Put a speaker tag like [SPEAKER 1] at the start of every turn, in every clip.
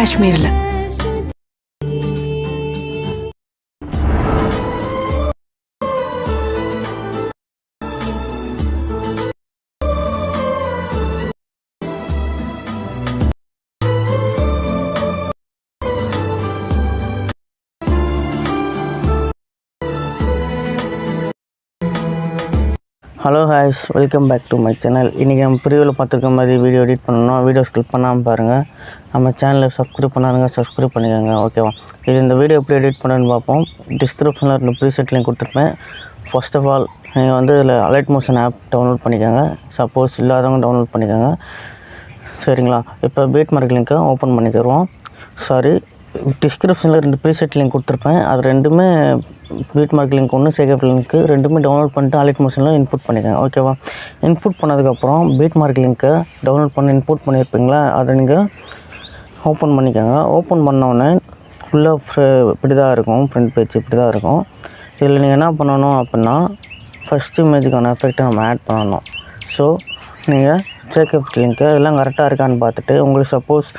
[SPEAKER 1] காஷ்மீரில்.
[SPEAKER 2] ஹலோ ஹாய்ஸ், welcome back to my channel. இன்றைக்கி நம்ம ப்ரிவியூவில் பார்த்துருக்க மாதிரி வீடியோ எடிட் பண்ணணும். வீடியோ ஸ்கிப் பண்ணாமல் பாருங்கள். நம்ம சேனலை சப்ஸ்கிரைப் பண்ணாதுங்க, சப்ஸ்கிரைப் பண்ணிக்கோங்க. ஓகேவா? இது இந்த வீடியோ எப்படி எடிட் பண்ணுன்னு பார்ப்போம். டிஸ்கிரிப்ஷனில் 2 ப்ரீசெட் லிங்க் கொடுத்துருப்பேன். ஃபர்ஸ்ட் ஆஃப் ஆல் நீங்கள் வந்து இதில் அலைட் மோஷன் ஆப் டவுன்லோட் பண்ணிக்கோங்க. சப்போஸ் இல்லாதவங்க டவுன்லோட் பண்ணிக்கோங்க. சரிங்களா? இப்போ பீட் மார்க் லிங்க்கை ஓப்பன் பண்ணிக்கிறோம். டிஸ்கிரிப்ஷனில் 2 ப்ரீசெட் லிங்க் கொடுத்துருப்பேன். அது ரெண்டுமே பீட் மார்க் லிங்க் ஒன்று, சேகப் லிங்க்கு ரெண்டுமே டவுன்லோட் பண்ணிட்டு அலைட் மோஷனில் இன்புட் பண்ணிக்கோங்க. ஓகேவா? இன்புட் பண்ணதுக்கப்புறம் பீட் மார்க் லிங்க்கை டவுன்லோட் பண்ணி இன்புட் பண்ணியிருப்பீங்களா, அதை நீங்கள் ஓப்பன் பண்ணிக்கோங்க. ஓப்பன் பண்ணோடனே ஃபுல்லாக இப்படி தான் இருக்கும். ஃப்ரண்ட் பேஜ் இப்படி தான் இருக்கும். இதில் நீங்கள் என்ன பண்ணணும் அப்படின்னா, ஃபஸ்ட் இமேஜுக்கான எஃபெக்டை நம்ம ஆட் பண்ணணும். ஸோ நீங்கள் சேகப் லிங்க்கு எல்லாம் கரெக்டாக இருக்கான்னு பார்த்துட்டு, உங்களுக்கு சப்போஸ்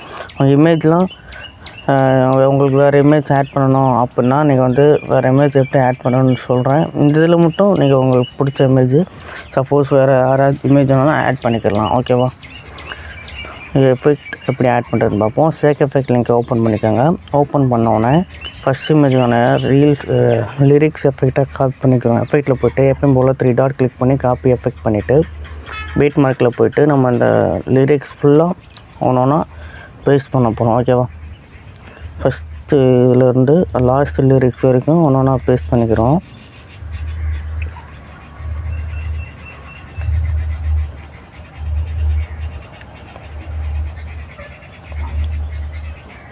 [SPEAKER 2] இமேஜ்லாம் உங்களுக்கு வேறு இமேஜ் ஆட் பண்ணணும் அப்படின்னா, நீங்கள் வந்து வேறு இமேஜ் எப்படி ஆட் பண்ணணும்னு சொல்கிறேன். இந்த இதில் மட்டும் நீங்கள் உங்களுக்கு பிடிச்ச இமேஜ், சப்போஸ் வேறு யாராவது இமேஜ் வேணாலும் ஆட் பண்ணிக்கலாம். ஓகேவா? இது எஃபெக்ட் எப்படி ஆட் பண்ணுறதுன்னு பார்ப்போம். சேக் எஃபெக்ட் லிங்க் ஓப்பன் பண்ணிக்கோங்க. ஓப்பன் பண்ணோடனே ஃபஸ்ட் இமேஜான லிரிக்ஸ் எஃபெக்டை காப்பி பண்ணிக்கோங்க. எஃபெக்டில் போய்ட்டு எப்பயும் போல் 3 டாட் கிளிக் பண்ணி காப்பி எஃபெக்ட் பண்ணிவிட்டு பீட் மார்க்கில் போய்ட்டு நம்ம அந்த லிரிக்ஸ் ஃபுல்லாக ஒன்றா பேஸ்ட் பண்ண போகிறோம். ஓகேவா? ஃபஸ்ட்டு இதிலேருந்து லாஸ்ட் லிரிக்ஸ் வரைக்கும் ஒன்றா பேஸ்ட் பண்ணிக்கிறோம்.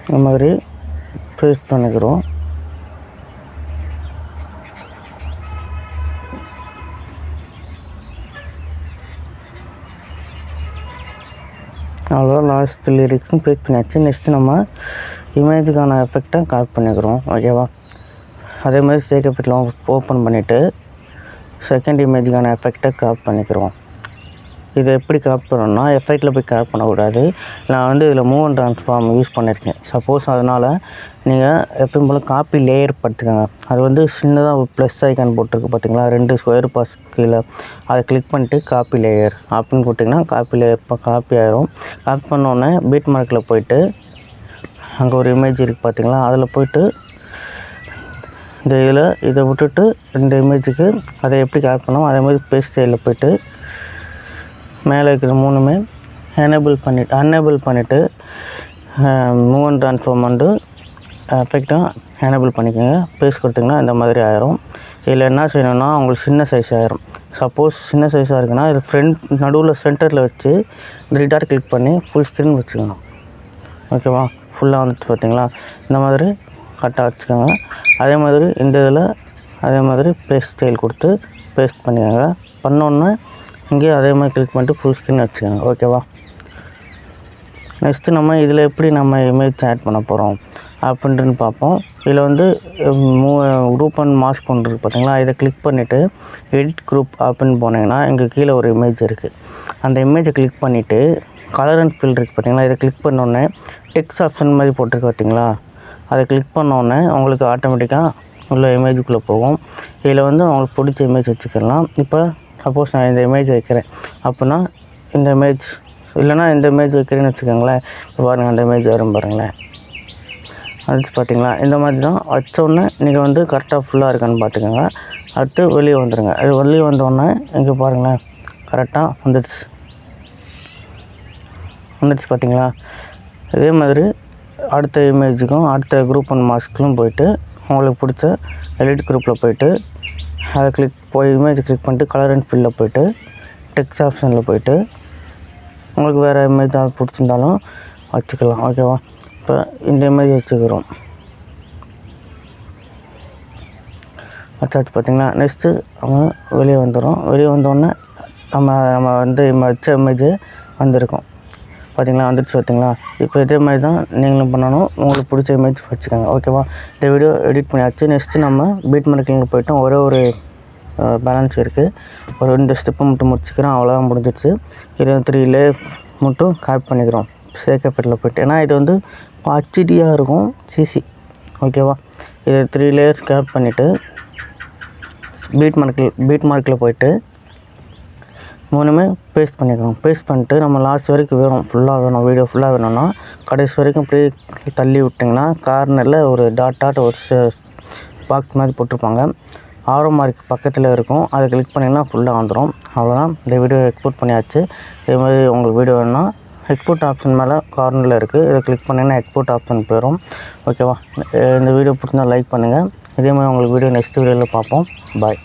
[SPEAKER 2] இந்த மாதிரி பேஸ்ட் பண்ணிக்கிறோம். அவ்வளோ லாஸ்ட் லிரிக்ஸும் பேஸ்ட் பண்ணியாச்சு. நெக்ஸ்ட்டு நம்ம இமேஜுக்கான எஃபெக்டை காப்பி பண்ணிக்கிறோம். ஓகேவா? அதே மாதிரி சேக் எஃபெக்டில் ஓப்பன் பண்ணிவிட்டு செகண்ட் இமேஜுக்கான எஃபெக்டை காப்பி பண்ணிக்கிறோம். இதை எப்படி காப்பி பண்ணணும்னா, எஃபெக்டில் போய் காப்பி பண்ணக்கூடாது. நான் வந்து இதில் மூவ் அண்ட் ட்ரான்ஸ்ஃபார்ம் யூஸ் பண்ணியிருக்கேன். சப்போஸ் அதனால் நீங்கள் எப்பயும் போல் காப்பி லேயர் படுத்துக்கோங்க. அது வந்து சின்னதாக ஒரு ப்ளஸ் ஐக்கான் போட்டிருக்கு பார்த்தீங்களா, 2 ஸ்கொயர் பாஸ் கீழே, அதை கிளிக் பண்ணிட்டு காப்பி லேயர் அப்படின்னு போட்டிங்கன்னா காப்பி லேயர் இப்போ காப்பி ஆகிரும். காப்பி பண்ணோடனே பீட் மார்க்கில் போய்ட்டு அங்கே ஒரு இமேஜ் இருக்குது பார்த்தீங்களா, அதில் போய்ட்டு இந்த இதை விட்டுட்டு 2 இமேஜுக்கு அதை எப்படி காப்பி பண்ணோம் அதே மாதிரி பேஸ்ட் ஸ்டைலில் போய்ட்டு மேலே இருக்கிற 3மே அன்னேபிள் பண்ணிவிட்டு மூவ் அண்ட் ட்ரான்ஸ்ஃபார்ம் வந்து எஃபெக்டாக எனேபிள் பண்ணிக்கோங்க. பேஸ்ட் கொடுத்திங்கன்னா இந்த மாதிரி ஆயிரும். இதில் என்ன செய்யணும்னா, உங்களுக்கு சின்ன சைஸ் ஆயிரும். சப்போஸ் சின்ன சைஸாக இருக்குன்னா இது நடுவில் சென்டரில் வச்சு 3 டாட் கிளிக் பண்ணி ஃபுல் ஸ்க்ரீன் வச்சுக்கணும். ஓகேவா? ஃபுல்லாக வந்துட்டு பார்த்தீங்களா, இந்த மாதிரி கரெக்டாக வச்சுக்கோங்க. அதே மாதிரி இந்த இதில் அதே மாதிரி பேஸ்ட் ஸ்டைல் கொடுத்து பேஸ்ட் பண்ணிக்கோங்க. பண்ணோன்னே இங்கேயும் அதே மாதிரி கிளிக் பண்ணிட்டு ஃபுல் ஸ்க்ரீன் வச்சுக்கோங்க. ஓகேவா? நெக்ஸ்ட்டு நம்ம இதில் எப்படி நம்ம இமேஜ் ஆட் பண்ண போகிறோம் அப்படின்ட்டு பார்ப்போம். இதில் வந்து குரூப் அண்ட் மாஸ்க் ஒன்று இருக்குது பார்த்தீங்களா, இதை கிளிக் பண்ணிவிட்டு எடிட் குரூப் அப்படின்னு போனீங்கன்னா இங்கே கீழே ஒரு இமேஜ் இருக்குது. அந்த இமேஜை கிளிக் பண்ணிவிட்டு கலர் அண்ட் ஃபில் இருக்குது பார்த்தீங்களா, இதை கிளிக் பண்ணோடனே டெக்ஸ்ட் ஆப்ஷன் மாதிரி போட்டிருக்கு பார்த்தீங்களா, அதை கிளிக் பண்ணோடனே உங்களுக்கு ஆட்டோமேட்டிக்காக உள்ள இமேஜுக்குள்ளே போகும். இதில் வந்து அவங்களுக்கு பிடிச்ச இமேஜ் வச்சுக்கலாம். இப்போ சப்போஸ் நான் இந்த இமேஜ் வைக்கிறேன் அப்படின்னா இந்த இமேஜ் இல்லைனா இந்த இமேஜ் வைக்கிறேன்னு வச்சுக்கோங்களேன். இப்போ பாருங்கள், அந்த இமேஜ் வரும் பாருங்களேன். அடுத்து பார்த்தீங்களா, இந்த மாதிரி தான் வச்சோடனே நீங்கள் வந்து கரெக்டாக ஃபுல்லாக இருக்கான்னு பார்த்துக்கோங்க. அடுத்து வெளியே வந்துடுங்க. அது வெளியே வந்தோடனே இங்கே பாருங்களேன், கரெக்டாக வந்துடுச்சு பார்த்தீங்களா. இதே மாதிரி அடுத்த இமேஜுக்கும் அடுத்த குரூப் அண்ட் மாஸ்க்கும் போய்ட்டு உங்களுக்கு பிடிச்ச எடிட் குரூப்பில் போய்ட்டு அதை இமேஜ் கிளிக் பண்ணிட்டு கலர் அண்ட் ஃபில்லில் போய்ட்டு டெக்ஸ்ட் ஆப்ஷனில் போய்ட்டு உங்களுக்கு வேறு இமேஜ் பிடிச்சிருந்தாலும் வச்சுக்கலாம். ஓகேவா? இப்போ இந்த இமேஜ் வச்சுக்கிறோம். வச்சாச்சு பார்த்தீங்களா. நெக்ஸ்ட்டு நம்ம வெளியே வந்துடும். வெளியே வந்தோடனே நம்ம வந்து வச்ச இமேஜ் வந்திருக்கும் பார்த்தீங்களா, வந்துடுச்சு பார்த்தீங்களா. இப்போ இதே மாதிரி தான் நீங்களும் பண்ணணும். உங்களுக்கு பிடிச்ச இமேஜ் வச்சுக்கோங்க. ஓகேவா? இந்த வீடியோ எடிட் பண்ணியாச்சு. நெக்ஸ்ட்டு நம்ம பீட் மார்க்கில் போய்ட்டோம். ஒரு பேலன்ஸ் இருக்குது. ஒரு 2 ஸ்டெப்பு மட்டும் முடிச்சுக்கிறோம். அவ்வளோதான், முடிஞ்சிடுச்சு. 23 லேயர் மட்டும் காப்பி பண்ணிக்கிறோம் சேக் எஃபெக்டில் போய்ட்டு. ஏன்னா இது வந்து ஹச்டியாக இருக்கும் சிசி. ஓகேவா, இது 3 லேயர்ஸ் கேப் பண்ணிவிட்டு பீட் மார்க்கில் போய்ட்டு 3மே பேஸ்ட் பண்ணிக்கணும். பேஸ்ட் பண்ணிட்டு நம்ம லாஸ்ட் வரைக்கும் ஃபுல்லாக வேணும், வீடியோ ஃபுல்லாக வேணும்னா கடைசி வரைக்கும் அப்படியே தள்ளி விட்டிங்கன்னா கார்னரில் ஒரு டாட் ஒரு பாக்ஸ் மாதிரி போட்டிருப்பாங்க, ஆரோ மார்க் பக்கத்தில் இருக்கும். அதை கிளிக் பண்ணிங்கன்னா ஃபுல்லாக வந்துடும். அவ்வளோதான், இந்த வீடியோ எக்ஸ்போர்ட் பண்ணியாச்சு. இதே மாதிரி உங்களுக்கு வீடியோ வேணும்னா எக்ஸ்போர்ட் ஆப்ஷன் மேலே கார்னரில் இருக்குது, இதை கிளிக் பண்ணிங்கன்னா எக்ஸ்போர்ட் ஆப்ஷன் போயிடும். ஓகேவா, இந்த வீடியோ பிடிச்சிருந்தா லைக் பண்ணுங்கள். இதே மாதிரி உங்களுக்கு வீடியோ நெக்ஸ்ட் வீடியோவில் பார்ப்போம். பாய்.